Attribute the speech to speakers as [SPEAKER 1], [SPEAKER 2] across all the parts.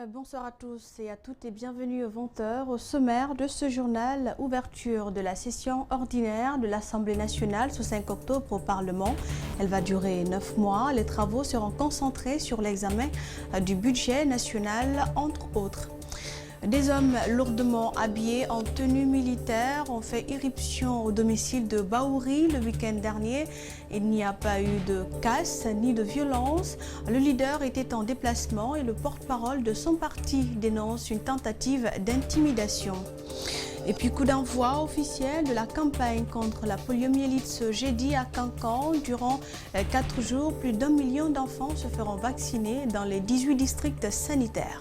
[SPEAKER 1] Bonsoir à tous et à toutes et bienvenue aux 20h au sommaire de ce journal. Ouverture de la session ordinaire de l'Assemblée nationale ce 5 octobre au Parlement. Elle va durer 9 mois. Les travaux seront concentrés sur l'examen du budget national, entre autres. Des hommes lourdement habillés en tenue militaire ont fait irruption au domicile de Bahouri le week-end dernier. Il n'y a pas eu de casse ni de violence. Le leader était en déplacement et le porte-parole de son parti dénonce une tentative d'intimidation. Et puis coup d'envoi officiel de la campagne contre la poliomyélite ce jeudi à Cancan. Durant 4 jours, plus d'1 million d'enfants se feront vacciner dans les 18 districts sanitaires.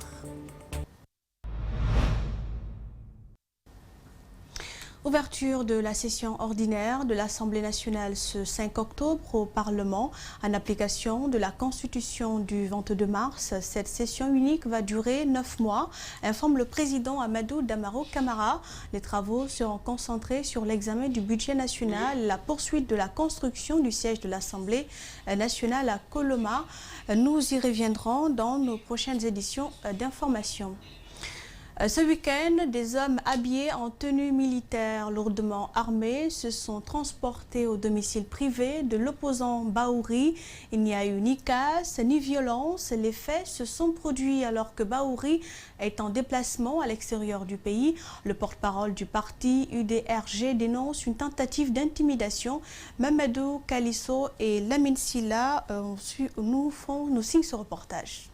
[SPEAKER 1] Ouverture de la session ordinaire de l'Assemblée nationale ce 5 octobre au Parlement. En application de la Constitution du 22 mars, cette session unique va durer 9 mois, informe le président Amadou Damaro Camara. Les travaux seront concentrés sur l'examen du budget national, la poursuite de la construction du siège de l'Assemblée nationale à Coloma. Nous y reviendrons dans nos prochaines éditions d'information. Ce week-end, des hommes habillés en tenue militaire lourdement armés se sont transportés au domicile privé de l'opposant Bahouri. Il n'y a eu ni casse ni violence. Les faits se sont produits alors que Bahouri est en déplacement à l'extérieur du pays. Le porte-parole du parti UDRG dénonce une tentative d'intimidation. Mamadou Kalisso et Lamine Silla nous signent ce reportage.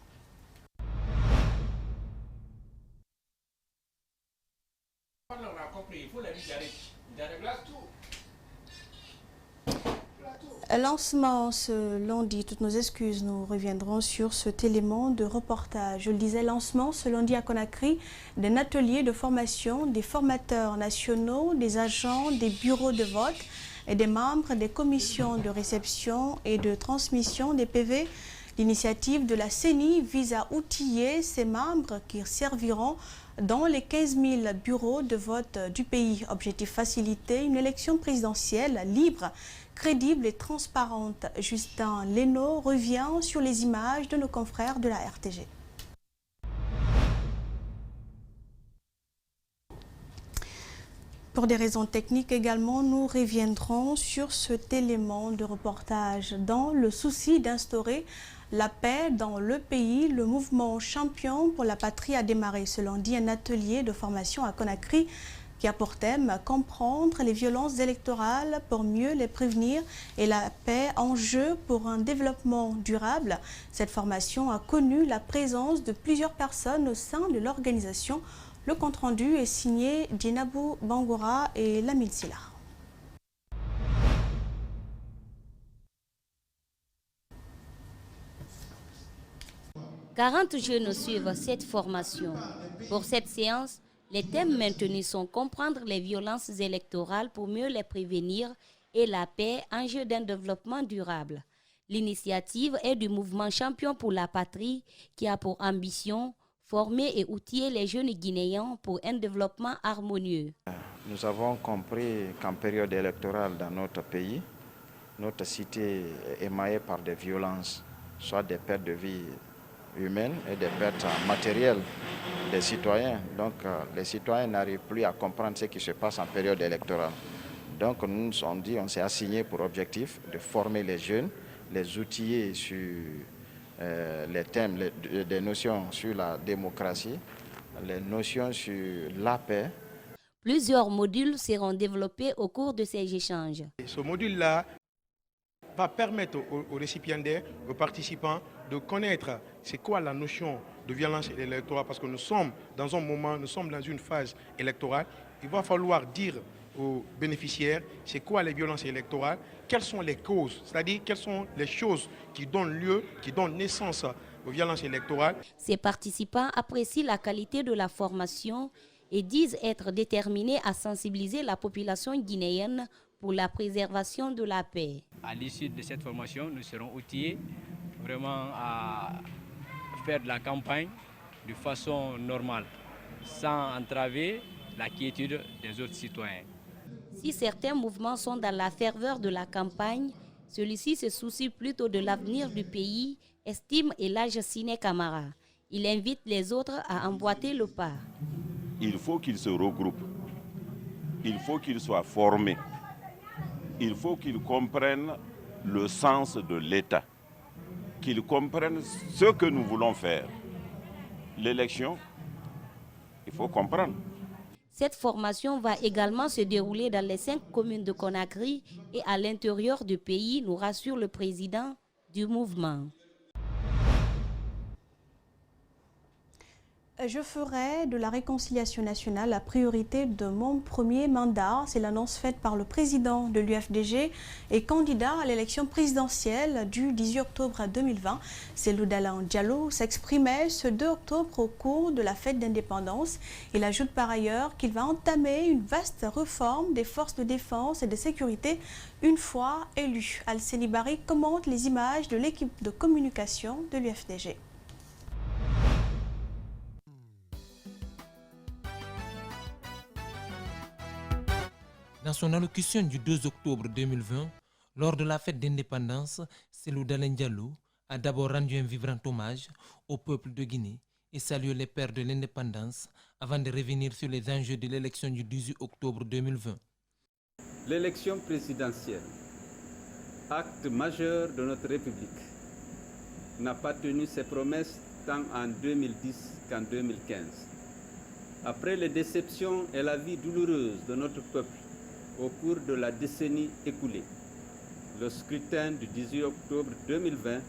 [SPEAKER 1] Lancement ce lundi, toutes nos excuses, nous reviendrons sur cet élément de reportage. Je le disais, lancement ce lundi à Conakry d'un atelier de formation des formateurs nationaux, des agents des bureaux de vote et des membres des commissions de réception et de transmission des PV. L'initiative de la CENI vise à outiller ses membres qui serviront dans les 15 000 bureaux de vote du pays. Objectif faciliter une élection présidentielle libre, crédible et transparente. Justin Leno revient sur les images de nos confrères de la RTG. Pour des raisons techniques également, nous reviendrons sur cet élément de reportage. Dans le souci d'instaurer la paix dans le pays, le mouvement Champion pour la patrie a démarré ce lundi un atelier de formation à Conakry qui a pour thème comprendre les violences électorales pour mieux les prévenir et la paix en jeu pour un développement durable. Cette formation a connu la présence de plusieurs personnes au sein de l'organisation. Le compte-rendu est signé Djinabou Bangoura et Lamine Silla. «
[SPEAKER 2] 40 jeunes suivent cette formation. Pour cette séance, les thèmes maintenus sont comprendre les violences électorales pour mieux les prévenir et la paix, enjeu d'un développement durable. L'initiative est du mouvement Champion pour la patrie qui a pour ambition former et outiller les jeunes Guinéens pour un développement harmonieux.
[SPEAKER 3] Nous avons compris qu'en période électorale dans notre pays, notre cité est émaillée par des violences, soit des pertes de vie humaines et des pertes matérielles des citoyens. Donc les citoyens n'arrivent plus à comprendre ce qui se passe en période électorale. Donc nous nous sommes dit, on s'est assigné pour objectif de former les jeunes, les outiller sur les thèmes, des notions sur la démocratie, les notions sur la paix.
[SPEAKER 2] Plusieurs modules seront développés au cours de ces échanges.
[SPEAKER 4] Ce module-là va permettre aux récipiendaires, aux participants de connaître c'est quoi la notion de violence électorale parce que nous sommes dans un moment, nous sommes dans une phase électorale. Il va falloir dire aux bénéficiaires c'est quoi les violences électorales, quelles sont les causes, c'est-à-dire quelles sont les choses qui donnent lieu, qui donnent naissance aux violences électorales.
[SPEAKER 2] Ces participants apprécient la qualité de la formation et disent être déterminés à sensibiliser la population guinéenne pour la préservation de la paix.
[SPEAKER 5] À l'issue de cette formation, nous serons outillés vraiment à faire de la campagne de façon normale, sans entraver la quiétude des autres citoyens.
[SPEAKER 2] Si certains mouvements sont dans la ferveur de la campagne, celui-ci se soucie plutôt de l'avenir du pays, estime Elhadj Sine Camara. Il invite les autres à emboîter le pas.
[SPEAKER 6] Il faut qu'ils se regroupent. Il faut qu'ils soient formés. Il faut qu'ils comprennent le sens de l'État. Qu'ils comprennent ce que nous voulons faire. L'élection, il faut comprendre.
[SPEAKER 2] Cette formation va également se dérouler dans les 5 communes de Conakry et à l'intérieur du pays, nous rassure le président du mouvement.
[SPEAKER 1] Je ferai de la réconciliation nationale la priorité de mon premier mandat. C'est l'annonce faite par le président de l'UFDG et candidat à l'élection présidentielle du 18 octobre 2020. Cellou Dalein Diallo s'exprimait ce 2 octobre au cours de la fête d'indépendance. Il ajoute par ailleurs qu'il va entamer une vaste réforme des forces de défense et de sécurité une fois élu. Alceni Bari commente les images de l'équipe de communication de l'UFDG.
[SPEAKER 7] Dans son allocution du 2 octobre 2020, lors de la fête d'indépendance, Cellou Dalein Diallo a d'abord rendu un vibrant hommage au peuple de Guinée et salué les pères de l'indépendance avant de revenir sur les enjeux de l'élection du 18 octobre 2020.
[SPEAKER 8] L'élection présidentielle, acte majeur de notre République, n'a pas tenu ses promesses tant en 2010 qu'en 2015. Après les déceptions et la vie douloureuse de notre peuple, au cours de la décennie écoulée, le scrutin du 18 octobre 2020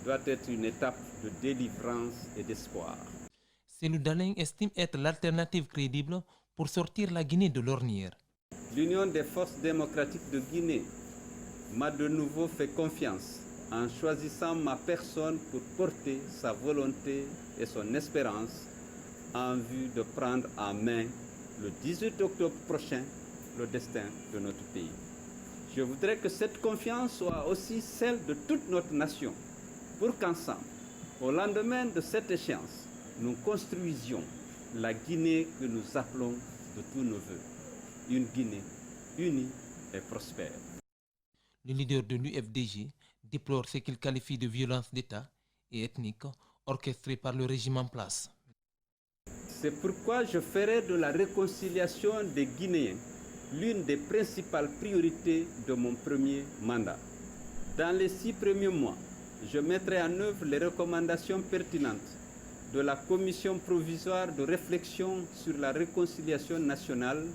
[SPEAKER 8] doit être une étape de délivrance et d'espoir.
[SPEAKER 7] Cellou Dalein estime être l'alternative crédible pour sortir la Guinée de l'ornière.
[SPEAKER 8] L'Union des forces démocratiques de Guinée m'a de nouveau fait confiance en choisissant ma personne pour porter sa volonté et son espérance en vue de prendre en main le 18 octobre prochain le destin de notre pays. Je voudrais que cette confiance soit aussi celle de toute notre nation, pour qu'ensemble, au lendemain de cette échéance, nous construisions la Guinée que nous appelons de tous nos voeux, une Guinée unie et prospère.
[SPEAKER 7] Le leader de l'UFDG déplore ce qu'il qualifie de violence d'État et ethnique orchestrée par le régime en place.
[SPEAKER 8] C'est pourquoi je ferai de la réconciliation des Guinéens l'une des principales priorités de mon premier mandat. Dans les 6 premiers mois, je mettrai en œuvre les recommandations pertinentes de la Commission provisoire de réflexion sur la réconciliation nationale.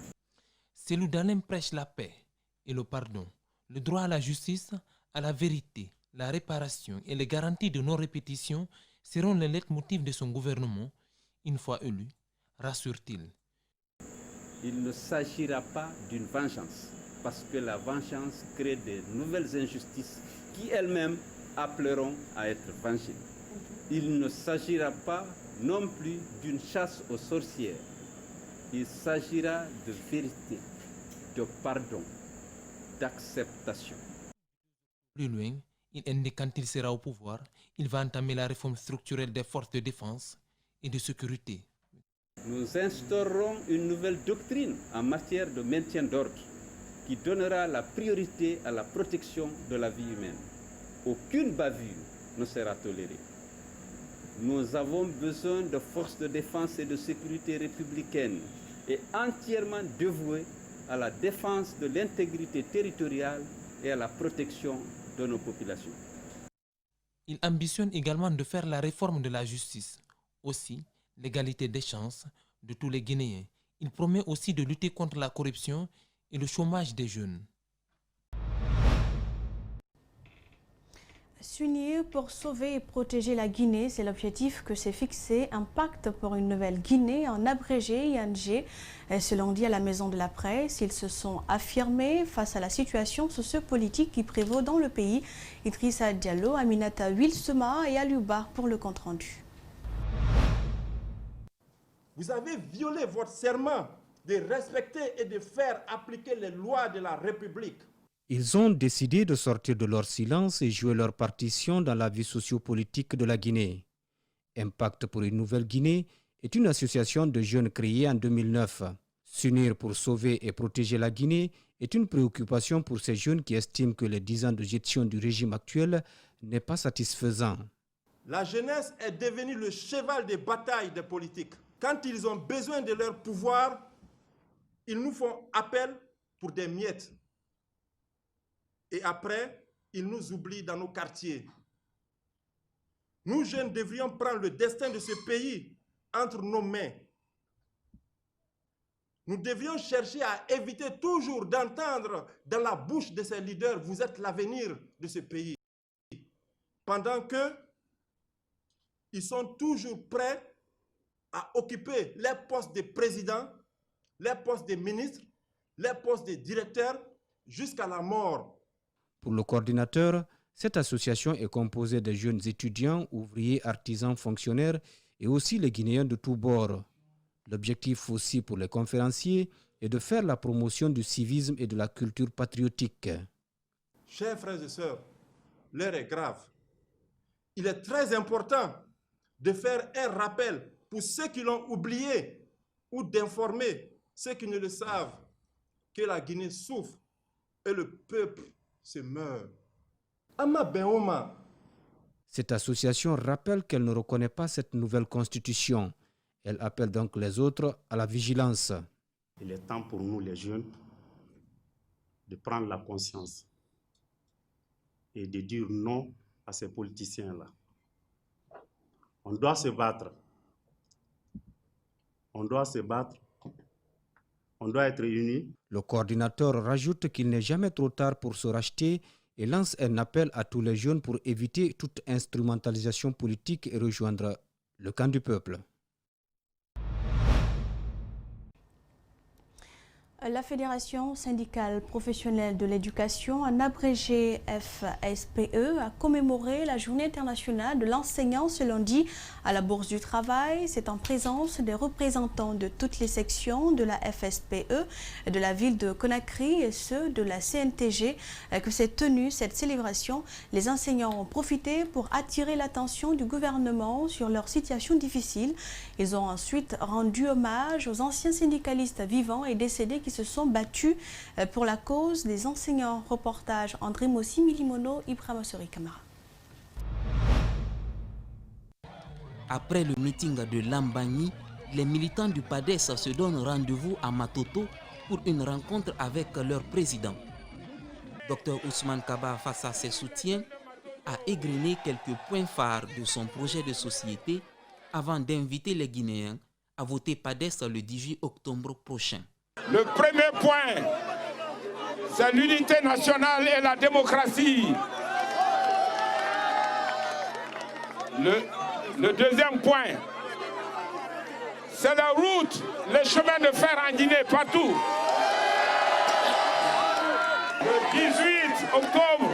[SPEAKER 7] Cellou Dalein prêche la paix et le pardon, le droit à la justice, à la vérité, la réparation et les garanties de non-répétition seront les leitmotifs de son gouvernement, une fois élu, rassure-t-il.
[SPEAKER 8] Il ne s'agira pas d'une vengeance, parce que la vengeance crée de nouvelles injustices qui elles-mêmes appelleront à être vengées. Il ne s'agira pas non plus d'une chasse aux sorcières. Il s'agira de vérité, de pardon, d'acceptation.
[SPEAKER 7] Plus loin, il indique quand il sera au pouvoir, il va entamer la réforme structurelle des forces de défense et de sécurité.
[SPEAKER 8] Nous instaurerons une nouvelle doctrine en matière de maintien d'ordre qui donnera la priorité à la protection de la vie humaine. Aucune bavure ne sera tolérée. Nous avons besoin de forces de défense et de sécurité républicaines et entièrement dévouées à la défense de l'intégrité territoriale et à la protection de nos populations.
[SPEAKER 7] Il ambitionne également de faire la réforme de la justice. Aussi, l'égalité des chances de tous les Guinéens. Il promet aussi de lutter contre la corruption et le chômage des jeunes.
[SPEAKER 1] S'unir pour sauver et protéger la Guinée, c'est l'objectif que s'est fixé un pacte pour une nouvelle Guinée en abrégé ING. Selon dit à la Maison de la Presse, ils se sont affirmés face à la situation sociopolitique qui prévaut dans le pays. Idrissa Diallo, Aminata Wilsema et Aliouba pour le compte-rendu.
[SPEAKER 9] Vous avez violé votre serment de respecter et de faire appliquer les lois de la République.
[SPEAKER 10] Ils ont décidé de sortir de leur silence et jouer leur partition dans la vie sociopolitique de la Guinée. Impact pour une nouvelle Guinée est une association de jeunes créée en 2009. S'unir pour sauver et protéger la Guinée est une préoccupation pour ces jeunes qui estiment que les 10 ans de gestion du régime actuel n'est pas satisfaisant.
[SPEAKER 9] La jeunesse est devenue le cheval de bataille des politiques. Quand ils ont besoin de leur pouvoir, ils nous font appel pour des miettes. Et après, ils nous oublient dans nos quartiers. Nous, jeunes, devrions prendre le destin de ce pays entre nos mains. Nous devions chercher à éviter toujours d'entendre dans la bouche de ces leaders « Vous êtes l'avenir de ce pays ». Pendant qu'ils sont toujours prêts à occuper les postes de président, les postes de ministres, les postes de directeurs, jusqu'à la mort.
[SPEAKER 10] Pour le coordinateur, cette association est composée de jeunes étudiants, ouvriers, artisans, fonctionnaires et aussi les Guinéens de tous bords. L'objectif aussi pour les conférenciers est de faire la promotion du civisme et de la culture patriotique.
[SPEAKER 9] Chers frères et sœurs, l'heure est grave. Il est très important de faire un rappel pour ceux qui l'ont oublié ou d'informer ceux qui ne le savent que la Guinée souffre et le peuple se meurt. Ama Benoma.
[SPEAKER 10] Cette association rappelle qu'elle ne reconnaît pas cette nouvelle constitution. Elle appelle donc les autres à la vigilance.
[SPEAKER 11] Il est temps pour nous les jeunes de prendre la conscience et de dire non à ces politiciens-là. On doit se battre. On doit se battre. On doit être unis.
[SPEAKER 10] Le coordinateur rajoute qu'il n'est jamais trop tard pour se racheter et lance un appel à tous les jeunes pour éviter toute instrumentalisation politique et rejoindre le camp du peuple.
[SPEAKER 1] La Fédération syndicale professionnelle de l'éducation, en abrégé FSPE, a commémoré la journée internationale de l'enseignant ce lundi à la Bourse du Travail. C'est en présence des représentants de toutes les sections de la FSPE, de la ville de Conakry et ceux de la CNTG que s'est tenue cette célébration. Les enseignants ont profité pour attirer l'attention du gouvernement sur leur situation difficile. Ils ont ensuite rendu hommage aux anciens syndicalistes vivants et décédés qui se sont battus pour la cause des enseignants. Reportage André Mossi, Milimono, Ibrahima Sori Kamara.
[SPEAKER 12] Après le meeting de Lambagny, les militants du PADES se donnent rendez-vous à Matoto pour une rencontre avec leur président. Dr Ousmane Kaba, face à ses soutiens, a égrené quelques points phares de son projet de société avant d'inviter les Guinéens à voter PADES le 18 octobre prochain.
[SPEAKER 13] Le premier point, c'est l'unité nationale et la démocratie. Le deuxième point, c'est la route, les chemins de fer en Guinée, partout. Le 18 octobre,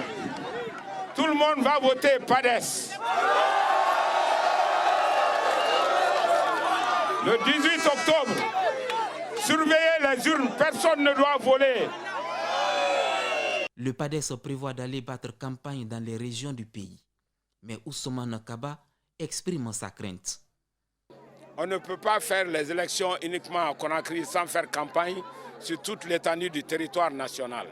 [SPEAKER 13] tout le monde va voter PADES. Le 18 octobre, surveillez les urnes, personne ne doit voler.
[SPEAKER 12] Le PADES prévoit d'aller battre campagne dans les régions du pays. Mais Ousmane Kaba exprime sa crainte.
[SPEAKER 13] On ne peut pas faire les élections uniquement à Conakry sans faire campagne sur toute l'étendue du territoire national.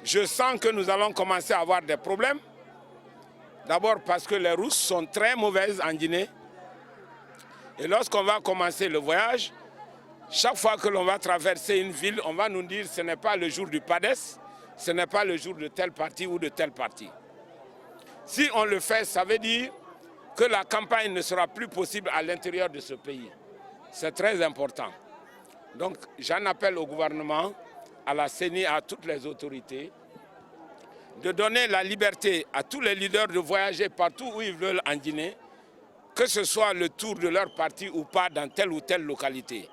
[SPEAKER 13] Je sens que nous allons commencer à avoir des problèmes. D'abord parce que les routes sont très mauvaises en Guinée. Et lorsqu'on va commencer le voyage, chaque fois que l'on va traverser une ville, on va nous dire que ce n'est pas le jour du PADES, ce n'est pas le jour de tel parti ou de tel parti. Si on le fait, ça veut dire que la campagne ne sera plus possible à l'intérieur de ce pays. C'est très important. Donc j'en appelle au gouvernement, à la CENI, à toutes les autorités, de donner la liberté à tous les leaders de voyager partout où ils veulent en Guinée, que ce soit le tour de leur parti ou pas dans telle ou telle localité.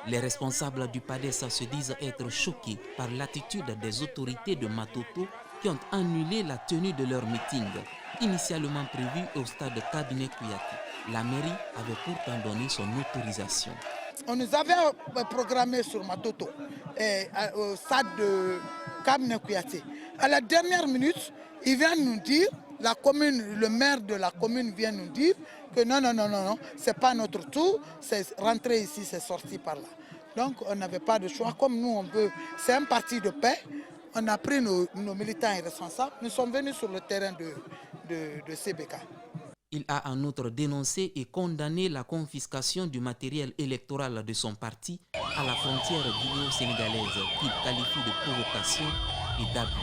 [SPEAKER 12] Les responsables du PADES se disent être choqués par l'attitude des autorités de Matoto qui ont annulé la tenue de leur meeting, initialement prévu au stade de Cabinet Kouyaté. La mairie avait pourtant donné son autorisation.
[SPEAKER 14] On nous avait programmé sur Matoto, au stade de Cabinet Kouyaté. À la dernière minute, il vient nous dire, la commune, le maire de la commune vient nous dire que non, ce n'est pas notre tour, c'est rentrer ici, c'est sorti par là. Donc on n'avait pas de choix. Comme nous, on veut, c'est un parti de paix, on a pris nos militants irresponsables, nous sommes venus sur le terrain de CBK.
[SPEAKER 12] Il a en outre dénoncé et condamné la confiscation du matériel électoral de son parti à la frontière guinéo-sénégalaise qu'il qualifie de provocation et d'abus.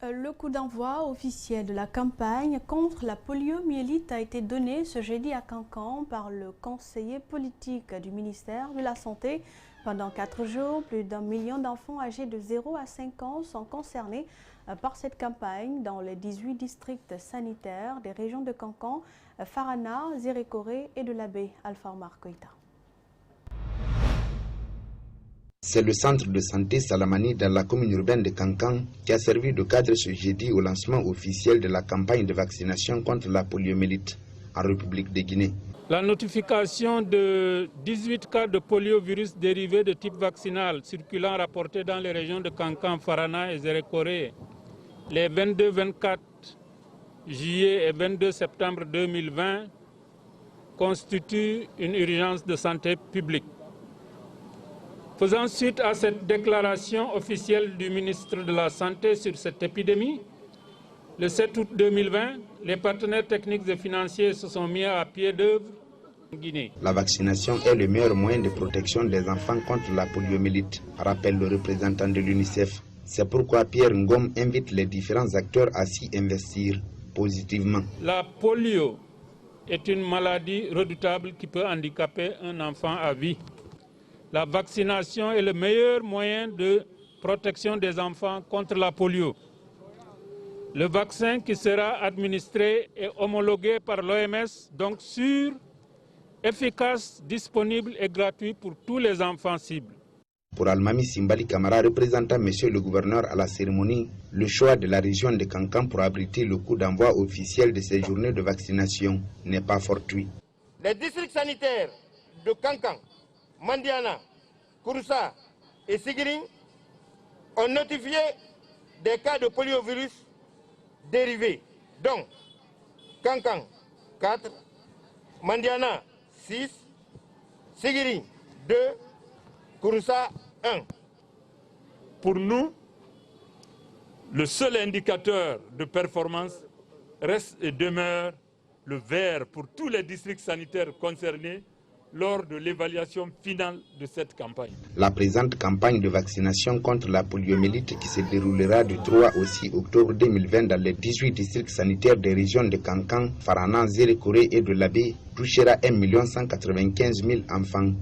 [SPEAKER 1] Le coup d'envoi officiel de la campagne contre la poliomyélite a été donné ce jeudi à Cancan par le conseiller politique du ministère de la Santé. Pendant 4 jours, plus d'1 million d'enfants âgés de 0 à 5 ans sont concernés par cette campagne dans les 18 districts sanitaires des régions de Cancan, Farana, Zérékoré et de l'Abbé. Alpha Omar Koïta.
[SPEAKER 15] C'est le centre de santé Salamani dans la commune urbaine de Cancan qui a servi de cadre ce jeudi au lancement officiel de la campagne de vaccination contre la poliomyélite en République de Guinée.
[SPEAKER 16] La notification de 18 cas de poliovirus dérivés de type vaccinal circulant rapportés dans les régions de Cancan, Farana et Zérékoré les 22, 24 juillet et 22 septembre 2020 constitue une urgence de santé publique. Faisant suite à cette déclaration officielle du ministre de la Santé sur cette épidémie, le 7 août 2020, les partenaires techniques et financiers se sont mis à pied d'œuvre en Guinée.
[SPEAKER 15] La vaccination est le meilleur moyen de protection des enfants contre la poliomyélite, rappelle le représentant de l'UNICEF. C'est pourquoi Pierre Ngom invite les différents acteurs à s'y investir positivement.
[SPEAKER 16] La polio est une maladie redoutable qui peut handicaper un enfant à vie. La vaccination est le meilleur moyen de protection des enfants contre la polio. Le vaccin qui sera administré est homologué par l'OMS, donc sûr, efficace, disponible et gratuit pour tous les enfants cibles.
[SPEAKER 15] Pour Almami Simbali Kamara, représentant monsieur le gouverneur à la cérémonie, le choix de la région de Cancan pour abriter le coup d'envoi officiel de ces journées de vaccination n'est pas fortuit.
[SPEAKER 17] Les districts sanitaires de Cancan, Mandiana, Kouroussa et Sigiring ont notifié des cas de poliovirus dérivés, dont Cancan 4, Mandiana 6, Sigiring 2, Kouroussa 1.
[SPEAKER 16] Pour nous, le seul indicateur de performance reste et demeure le vert pour tous les districts sanitaires concernés lors de l'évaluation finale de cette campagne.
[SPEAKER 15] La présente campagne de vaccination contre la poliomyélite qui se déroulera du 3 au 6 octobre 2020 dans les 18 districts sanitaires des régions de Cancan, Farana, Zérékoré et de l'Abbé touchera 1 195 000 enfants.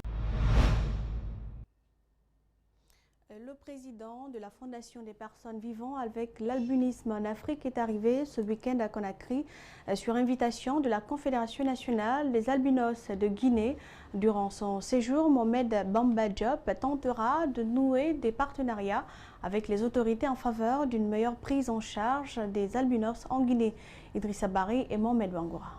[SPEAKER 1] Le président de la Fondation des personnes vivant avec l'albinisme en Afrique est arrivé ce week-end à Conakry sur invitation de la Confédération nationale des albinos de Guinée. Durant son séjour, Mohamed Bamba Diop tentera de nouer des partenariats avec les autorités en faveur d'une meilleure prise en charge des albinos en Guinée. Idrissa Bari et Mohamed Bangoura.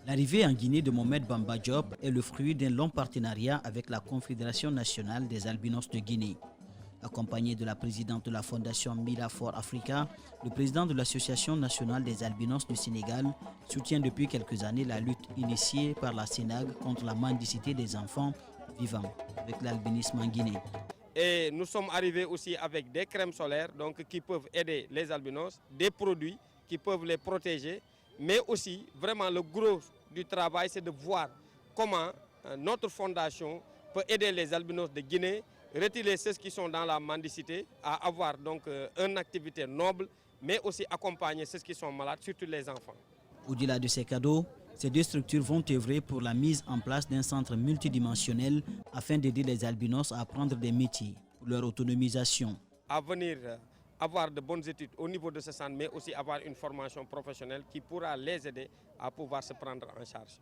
[SPEAKER 18] L'arrivée en Guinée de Mohamed Bamba Diop est le fruit d'un long partenariat avec la Confédération nationale des albinos de Guinée. Accompagné de la présidente de la Fondation Mila for Africa, le président de l'Association nationale des albinos du Sénégal soutient depuis quelques années la lutte initiée par la SENAG contre la mendicité des enfants vivant avec l'albinisme en Guinée.
[SPEAKER 17] Et nous sommes arrivés aussi avec des crèmes solaires qui peuvent aider les albinos, des produits qui peuvent les protéger, mais aussi vraiment le gros du travail, c'est de voir comment notre fondation peut aider les albinos de Guinée, retirer ceux qui sont dans la mendicité, à avoir donc une activité noble, mais aussi accompagner ceux qui sont malades, surtout les enfants.
[SPEAKER 18] Au-delà de ces cadeaux, ces deux structures vont œuvrer pour la mise en place d'un centre multidimensionnel afin d'aider les albinos à apprendre des métiers pour leur autonomisation.
[SPEAKER 17] À venir avoir de bonnes études au niveau de ce centre, mais aussi avoir une formation professionnelle qui pourra les aider à pouvoir se prendre en charge.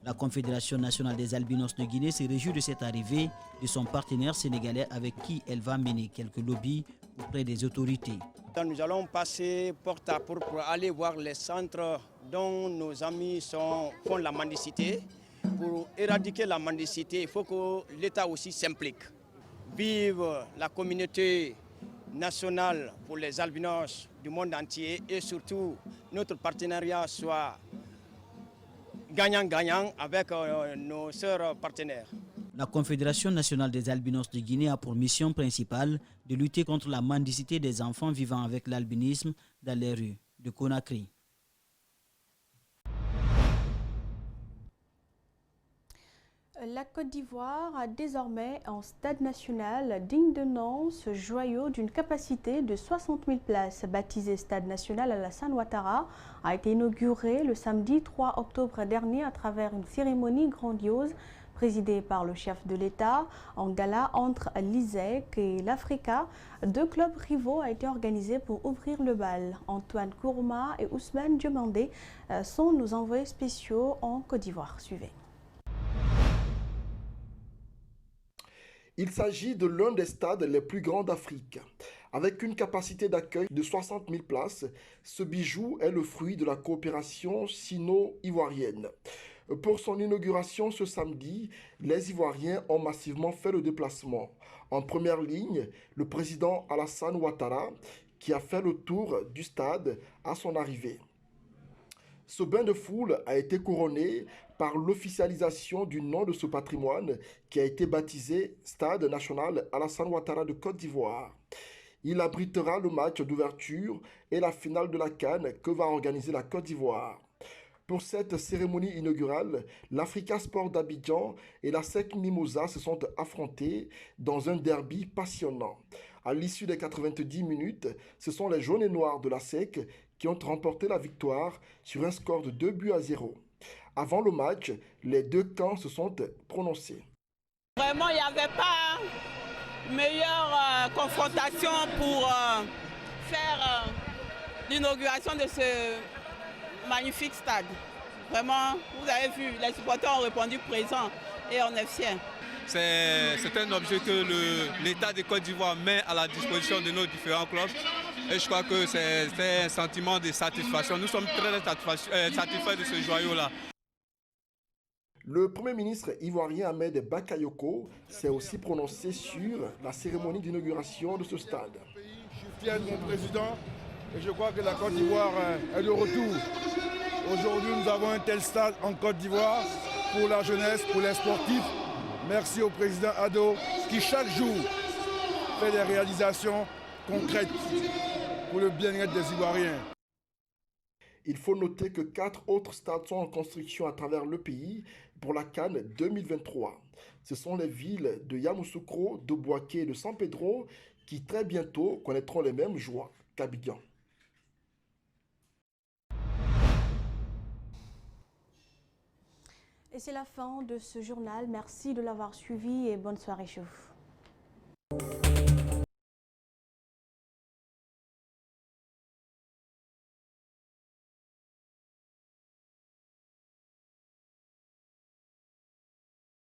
[SPEAKER 18] La Confédération nationale des albinos de Guinée se réjouit de cette arrivée de son partenaire sénégalais avec qui elle va mener quelques lobbies auprès des autorités.
[SPEAKER 19] Nous allons passer porte à porte pour aller voir les centres dont nos amis font la mendicité. Pour éradiquer la mendicité, il faut que l'État aussi s'implique. Vive la communauté nationale pour les albinos du monde entier et surtout notre partenariat soit gagnant-gagnant avec nos sœurs partenaires.
[SPEAKER 18] La Confédération nationale des albinos de Guinée a pour mission principale de lutter contre la mendicité des enfants vivant avec l'albinisme dans les rues de Conakry.
[SPEAKER 1] La Côte d'Ivoire a désormais un stade national digne de nom, ce joyau d'une capacité de 60 000 places. Baptisé Stade national Alassane Ouattara, a été inauguré le samedi 3 octobre dernier à travers une cérémonie grandiose présidée par le chef de l'État. En gala entre l'ISEC et l'Africa, 2 clubs rivaux a été organisé pour ouvrir le bal. Antoine Kourma et Ousmane Diomandé sont nos envoyés spéciaux en Côte d'Ivoire. Suivez.
[SPEAKER 20] Il s'agit de l'un des stades les plus grands d'Afrique. Avec une capacité d'accueil de 60 000 places, ce bijou est le fruit de la coopération sino-ivoirienne. Pour son inauguration ce samedi, les Ivoiriens ont massivement fait le déplacement. En première ligne, le président Alassane Ouattara, qui a fait le tour du stade à son arrivée. Ce bain de foule a été couronné par l'officialisation du nom de ce patrimoine qui a été baptisé Stade national Alassane Ouattara de Côte d'Ivoire. Il abritera le match d'ouverture et la finale de la CAN que va organiser la Côte d'Ivoire. Pour cette cérémonie inaugurale, l'Africa Sport d'Abidjan et la SEC Mimosa se sont affrontés dans un derby passionnant. À l'issue des 90 minutes, ce sont les jaunes et noirs de la SEC qui ont remporté la victoire sur un score de 2-0. Avant le match, les deux camps se sont prononcés.
[SPEAKER 21] Vraiment, il n'y avait pas meilleure confrontation pour faire l'inauguration de ce magnifique stade. Vraiment, vous avez vu, les supporters ont répondu présent et on est fiers.
[SPEAKER 22] C'est un objet que l'État de Côte d'Ivoire met à la disposition de nos différents clubs. Et je crois que c'est un sentiment de satisfaction. Nous sommes très satisfaits de ce joyau-là.
[SPEAKER 20] Le Premier ministre ivoirien Ahmed Bakayoko s'est aussi prononcé sur la cérémonie d'inauguration de ce stade.
[SPEAKER 23] Je suis fier de mon président et je crois que la Côte d'Ivoire est de retour. Aujourd'hui, nous avons un tel stade en Côte d'Ivoire pour la jeunesse, pour les sportifs. Merci au président Ado qui chaque jour fait des réalisations concrètes pour le bien-être des Ivoiriens.
[SPEAKER 20] Il faut noter que 4 autres stades sont en construction à travers le pays pour la CAN 2023. Ce sont les villes de Yamoussoukro, de Bouaké et de San Pedro qui très bientôt connaîtront les mêmes joies qu'Abidjan.
[SPEAKER 1] Et c'est la fin de ce journal. Merci de l'avoir suivi et bonne soirée chez vous.